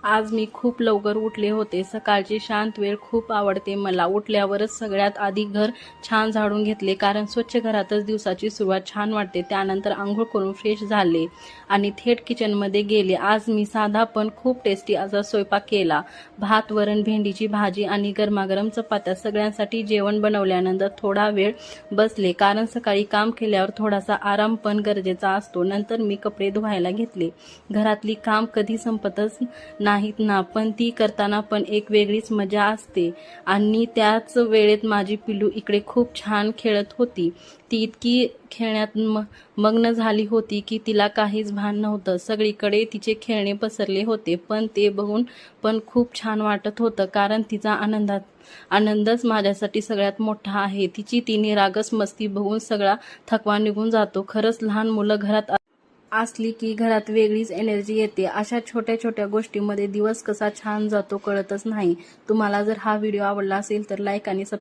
आज मी खूप लवकर उठले होते। सकाळची शांत वेळ खूप आवडते मला। उठल्यावरच सगळ्यात आधी घर छान झाडून घेतले, कारण स्वच्छ घरातच दिवसाची सुरुवात छान वाटते। त्यानंतर आंघोळ करून फ्रेश झाले आणि थेट किचनमध्ये गेले। आज मी साधा पण खूप टेस्टी असा स्वयंपाक केला। भात, वरण, भेंडीची भाजी आणि गरमागरम चपात्या। सगळ्यांसाठी जेवण बनवल्यानंतर थोडा वेळ बसले, कारण सकाळी काम केल्यावर थोडासा आराम पण गरजेचा असतो। नंतर मी कपडे धुवायला घेतले। घरातली काम कधी संपतच नाहीत ना, पण ती करताना पण एक वेगळीच मजा असते। आणि त्याच वेळेत माझी पिल्लू इकडे खूप छान खेळत होती। ती इतकी खेळण्यात मग्न झाली होती की तिला काहीच भान नव्हतं। सगळीकडे तिचे खेळणे पसरले होते, पण ते बघून पण खूप छान वाटत होतं, कारण तिचा आनंदच माझ्यासाठी सगळ्यात मोठा आहे। तिची ती निरागस मस्ती बघून सगळा थकवा निघून जातो। खरंच लहान मुलं घरात असली की घरात वेगळीच एनर्जी येते। अशा छोट्या छोट्या गोष्टींमध्ये दिवस कसा छान जातो कळतच नाही। तुम्हाला जर हा व्हिडिओ आवडला असेल तर लाईक आणि